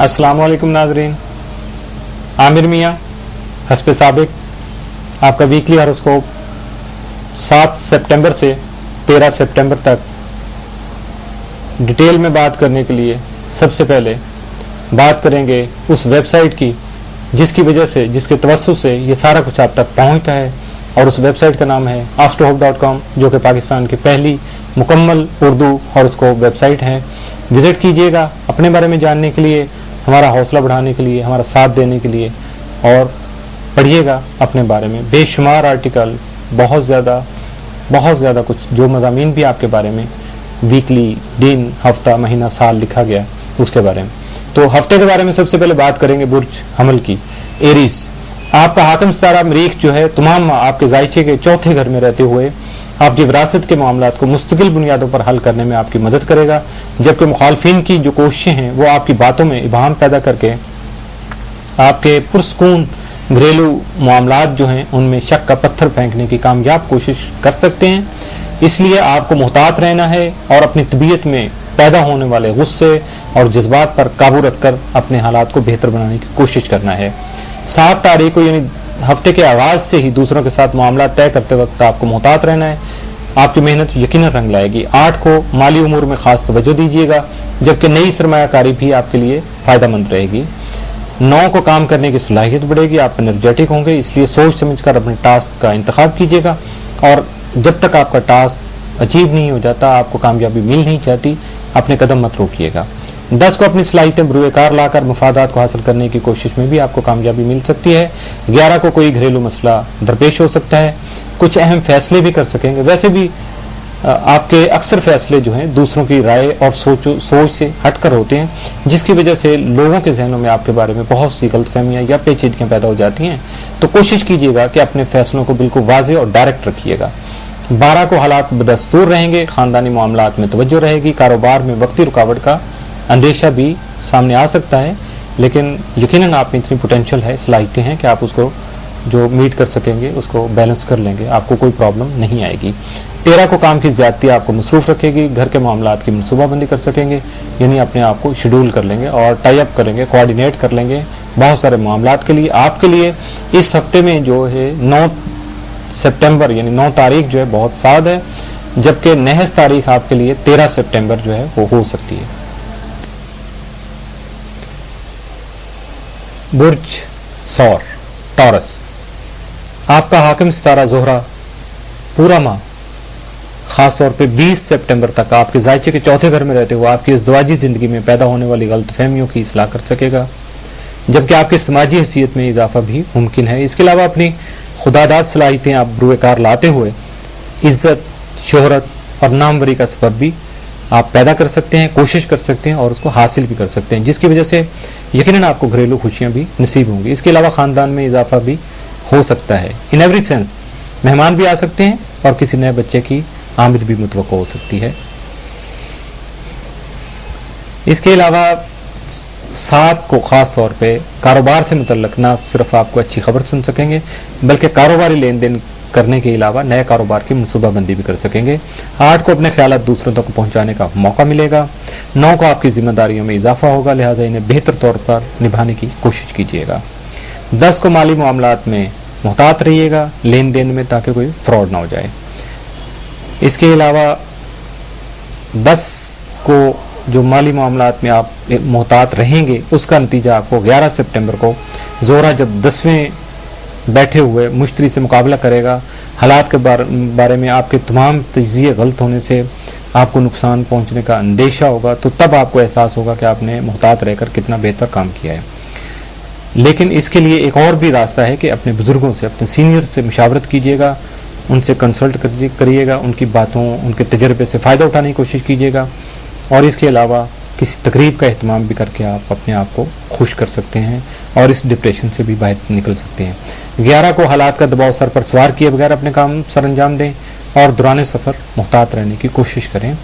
अस्सलाम वालेकुम नाजरीन, आमिर मियाँ हस्ब साबिक आपका वीकली हॉरोस्कोप 7 सितंबर से 13 सितंबर तक डिटेल में बात करने के लिए सबसे पहले बात करेंगे उस वेबसाइट की जिसकी वजह से, जिसके तवस्सुत से ये सारा कुछ आप तक पहुंचता है, और उस वेबसाइट का नाम है astrohope.com, जो कि पाकिस्तान की पहली मुकम्मल उर्दू हॉरोस्कोप वेबसाइट है। विजिट कीजिएगा अपने बारे में जानने के लिए, हमारा हौसला बढ़ाने के लिए, हमारा साथ देने के लिए, और पढ़िएगा अपने बारे में बेशुमार आर्टिकल, बहुत ज़्यादा कुछ जो मज़ामीन भी आपके बारे में वीकली, दिन, हफ्ता, महीना, साल लिखा गया उसके बारे में। तो हफ्ते के बारे में सबसे पहले बात करेंगे बुर्ज हमल की, एरीज। आपका हाकिम सितारा मरीख जो है तमाम आपके जायचे के चौथे घर में रहते हुए आपकी विरासत के मामलात को मुस्तकिल बुनियादों पर हल करने में आपकी मदद करेगा, जबकि मुखालफिन की जो कोशिशें हैं वो आपकी बातों में इबाहम पैदा करके आपके पुरस्कून घरेलू मामलात जो हैं उनमें शक का पत्थर फेंकने की कामयाब कोशिश कर सकते हैं। इसलिए आपको मुहतात रहना है और अपनी तबीयत में पैदा होने वाले गुस्से और जज्बात पर काबू रखकर अपने हालात को बेहतर बनाने की कोशिश करना है। 7 तारीख को यानी हफ्ते के आगाज से ही दूसरों के साथ मामला तय करते वक्त आपको मुहतात रहना है। आपकी मेहनत यकीनन रंग लाएगी। 8 को माली उमूर में खास तवज्जो दीजिएगा, जबकि नई सरमायाकारी भी आपके लिए फायदेमंद रहेगी। 9 को काम करने की सलाहियत बढ़ेगी, आप एनर्जेटिक होंगे, इसलिए सोच समझकर अपने टास्क का इंतखाब कीजिएगा, और जब तक आपका टास्क अचीव नहीं हो जाता, आपको कामयाबी मिल नहीं चाहती, अपने कदम मत रोकिएगा। 10 को अपनी सलाहियतें बरूएकार लाकर मफादात को हासिल करने की कोशिश में भी आपको कामयाबी मिल सकती है। 11 को कोई घरेलू मसला दरपेश हो सकता है, कुछ अहम फैसले भी कर सकेंगे। वैसे भी आपके अक्सर फैसले जो हैं दूसरों की राय और सोच से हटकर होते हैं, जिसकी वजह से लोगों के जहनों में आपके बारे में बहुत सी गलतफहमियां या पेचीदगियां पैदा हो जाती हैं। तो कोशिश कीजिएगा कि अपने फैसलों को बिल्कुल वाज़ेह और डायरेक्ट रखिएगा। 12 को हालात बदस्तूर रहेंगे, खानदानी मामलात में तवज्जो रहेगी, कारोबार में वक्ती रुकावट का अंदेशा भी सामने आ सकता है, लेकिन यकीनन आप में इतनी पोटेंशियल है, सलाहियतें हैं कि आप उसको जो मीट कर सकेंगे, उसको बैलेंस कर लेंगे, आपको कोई प्रॉब्लम नहीं आएगी। 13 को काम की ज्यादती आपको मसरूफ रखेगी, घर के मामलात की मनसूबाबंदी कर सकेंगे, यानी अपने आप को शेड्यूल कर लेंगे और टाई अप करेंगे, कोऑर्डिनेट कर लेंगे बहुत सारे मामलात के लिए। आपके लिए इस हफ्ते में जो है 9 सितंबर यानी 9 तारीख जो है बहुत साद है, जबकि नहस तारीख आपके लिए 13 सितंबर जो है वो हो सकती है। बुर्ज सौर टॉरस, आपका हाकिम सितारा ज़ोहरा पूरा माह खास तौर पे 20 सितंबर तक आपके जायचे के चौथे घर में रहते हुए आपकी इज़्दिवाजी जिंदगी में पैदा होने वाली गलतफहमियों की इस्लाह कर सकेगा, जबकि आपकी समाजी हैसियत में इजाफा भी मुमकिन है। इसके अलावा अपनी खुदादाद सलाहियतें आप बरूएकार लाते हुए इज्जत, शोहरत और नामवरी का सबब भी आप पैदा कर सकते हैं, कोशिश कर सकते हैं और उसको हासिल भी कर सकते हैं, जिसकी वजह से यकीनन आपको घरेलू खुशियां भी नसीब होंगी। इसके अलावा खानदान में इजाफा भी हो सकता है। इन एवरी सेंस मेहमान भी आ सकते हैं और किसी नए बच्चे की आमद भी मुतवक्को हो सकती है। इसके अलावा 7 को खास तौर पे कारोबार से मुतल्लक ना सिर्फ आपको अच्छी खबर सुन सकेंगे, बल्कि कारोबारी लेन देन करने के अलावा नए कारोबार की मनसूबाबंदी भी कर सकेंगे। 8 को अपने ख्यालात दूसरों तक पहुंचाने का मौका मिलेगा। 9 को आपकी जिम्मेदारियों में इजाफा होगा, लिहाजा इन्हें बेहतर तौर पर निभाने की कोशिश कीजिएगा। 10 को माली मामलात में मुहतात रहिएगा, लेन देन में, ताकि कोई फ्रॉड ना हो जाए। इसके अलावा 10 को जो माली मामलात में आप मुहतात रहेंगे उसका नतीजा आपको 11 सितंबर को ज़ोहरा जब 10वें बैठे हुए मुश्तरी से मुकाबला करेगा, हालात के बारे में आपके तमाम तज्ज़िये गलत होने से आपको नुकसान पहुंचने का अंदेशा होगा, तो तब आपको एहसास होगा कि आपने मुहतात रहकर कितना बेहतर काम किया है। लेकिन इसके लिए एक और भी रास्ता है कि अपने बुजुर्गों से, अपने सीनियर से मुशावरत कीजिएगा, उनसे कंसल्ट करिएगा, उनकी बातों, उनके तजर्बे से फ़ायदा उठाने की कोशिश कीजिएगा, और इसके अलावा किसी तकरीब का एहतमाम भी करके आप अपने आप को खुश कर सकते हैं और इस डिप्रेशन से भी बाहर निकल सकते हैं। 11 को हालात का दबाव सर पर सवार किए बगैर अपने काम सर अंजाम दें और दौरान सफ़र मुहतात रहने की कोशिश करें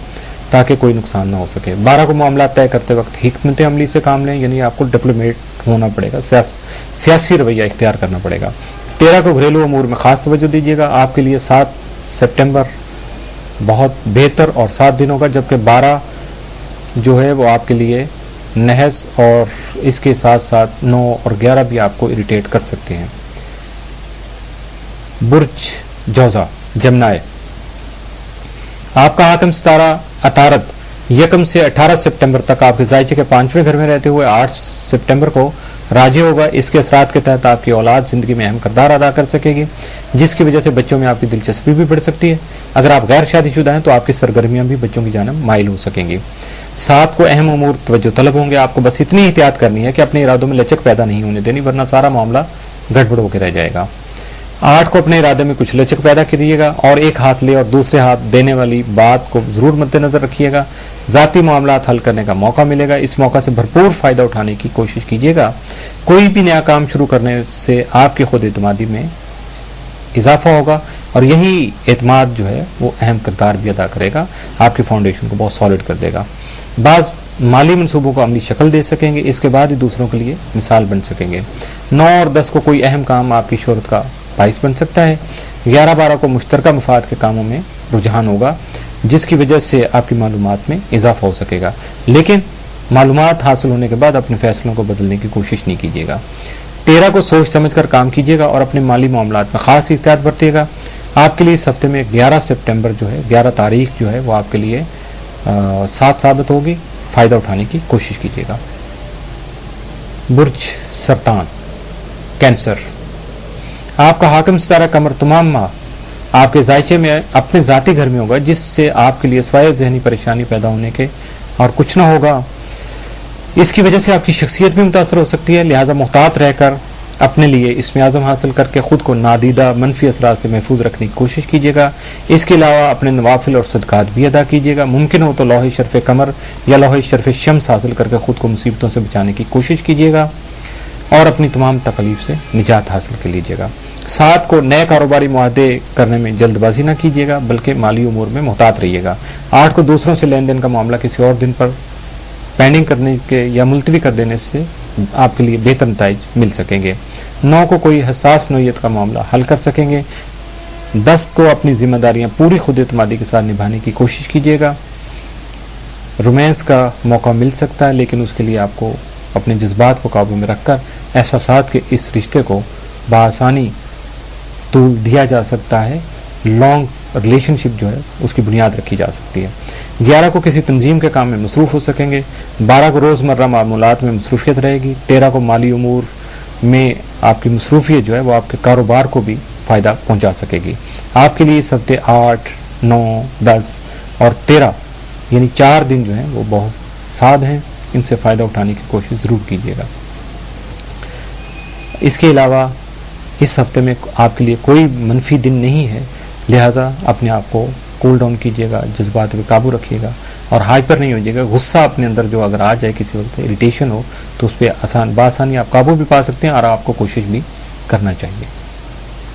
ताकि कोई नुकसान ना हो सके। 12 को मामला तय करते वक्त हिकमत अमली से काम लें, यानी आपको डिप्लोमेट होना पड़ेगा, सियासी रवैया इख्तियार करना पड़ेगा। 13 को घरेलू अमूर में खास तवज्जो दीजिएगा। आपके लिए 7 सितंबर बहुत बेहतर और 7 दिन होगा, जबकि 12 जो है वो आपके लिए नहस और इसके साथ साथ 9 और 11 भी आपको इरिटेट कर सकते हैं। बुर्ज जौजा जमनाए, आपका हाकिम सितारा अतारद 1 से 18 सितंबर तक आपके जायचे के 5वें घर में रहते हुए 8 सितंबर को राजी होगा। इसके असरात के तहत आपकी औलाद जिंदगी में अहम किरदार अदा कर सकेगी, जिसकी वजह से बच्चों में आपकी दिलचस्पी भी बढ़ सकती है। अगर आप गैर शादीशुदा हैं तो आपकी सरगर्मियां भी बच्चों की जानब माइल हो सकेंगी। 7 को अहम उमूर तवज्जो तलब होंगे। आपको बस इतनी एहतियात करनी है कि अपने इरादों में लचक पैदा नहीं होने देनी, वरना सारा मामला गड़बड़ होकर रह जाएगा। 8 को अपने इरादे में कुछ लचक पैदा करिएगा और एक हाथ ले और दूसरे हाथ देने वाली बात को जरूर मद्देनजर रखिएगा। जाती मामलात हल करने का मौका मिलेगा, इस मौका से भरपूर फायदा उठाने की कोशिश कीजिएगा। कोई भी नया काम शुरू करने से आपकी खुद एतमादी में इजाफा होगा और यही एतमाद जो है वो अहम किरदार भी अदा करेगा, आपकी फाउंडेशन को बहुत सॉलिड कर देगा। बाज माली मनसूबों को अमली शक्ल दे सकेंगे, इसके बाद ही दूसरों के लिए मिसाल बन सकेंगे। 9 और 10 को कोई अहम काम आपकी शोहरत का बाइस बन सकता है। 11-12 को मुश्तरका मफाद के कामों में रुझान होगा, जिसकी वजह से आपकी मालूमात में इजाफा हो सकेगा, लेकिन मालूमात हासिल होने के बाद अपने फैसलों को बदलने की कोशिश नहीं कीजिएगा। 13 को सोच समझ कर काम कीजिएगा और अपने माली मामलात में खास एहतियात बरतिएगा। आपके लिए इस हफ्ते में 11 सितंबर जो है 11 तारीख जो है वो आपके लिए साथ साबित होगी, फायदा उठाने की कोशिश कीजिएगा। बुर्ज सरतान कैंसर, आपका हाकिम सितारा कमर तमाम माह आपके जायचे में अपने जाती घर में होगा, जिससे आपके लिए स्वाय जहनी परेशानी पैदा होने के और कुछ ना होगा। इसकी वजह से आपकी शख्सियत भी मुतासर हो सकती है, लिहाजा मुहतात रहकर अपने लिए इसमें आज़म हासिल करके खुद को नादीदा मनफी असरात से महफूज रखने की कोशिश कीजिएगा। इसके अलावा अपने नवाफिल और सदकात भी अदा कीजिएगा। मुमकिन हो तो लौहे शर्फ कमर या लौहे शर्फ शम्स हासिल करके खुद को मुसीबतों से बचाने की कोशिश कीजिएगा और अपनी तमाम तकलीफ से निजात हासिल कर लीजिएगा। 7 को नए कारोबारी मुआहदे करने में जल्दबाजी ना कीजिएगा, बल्कि माली उमूर में मुहतात रहिएगा। 8 को दूसरों से लेन देन का मामला किसी और दिन पर पेंडिंग करने के या मुलतवी कर देने से आपके लिए बेहतर नताइज मिल सकेंगे। 9 को कोई हसास नोयत का मामला हल कर सकेंगे। 10 को अपनी जिम्मेदारियां पूरी खुद एतमादी के साथ निभाने की कोशिश कीजिएगा। रोमांस का मौका मिल सकता है, लेकिन उसके लिए आपको अपने जज्बात को काबू में रखकर एहसासात के इस रिश्ते को बआसानी तूल दिया जा सकता है। लॉन्ग रिलेशनशिप जो है उसकी बुनियाद रखी जा सकती है। 11 को किसी तंजीम के काम में मसरूफ़ हो सकेंगे। 12 को रोज़मर्रा मामूलात में मसरूफियत रहेगी। 13 को माली उमूर में आपकी मसरूफियत जो है वो आपके कारोबार को भी फ़ायदा पहुंचा सकेगी। आपके लिए इस हफ्ते 8, 9, 10 और 13 यानी 4 दिन जो हैं वो बहुत साद हैं, इनसे फ़ायदा उठाने की कोशिश ज़रूर कीजिएगा। इसके अलावा इस हफ्ते में आपके लिए कोई मनफी दिन नहीं है, लिहाजा अपने आप को कूल डाउन कीजिएगा, जज्बात पे काबू रखिएगा और हाइपर नहीं हो जाइएगा। गुस्सा अपने अंदर जो अगर आ जाए किसी वक्त, इरिटेशन हो, तो उस पर बआसानी आप काबू भी पा सकते हैं और आपको कोशिश भी करना चाहिए।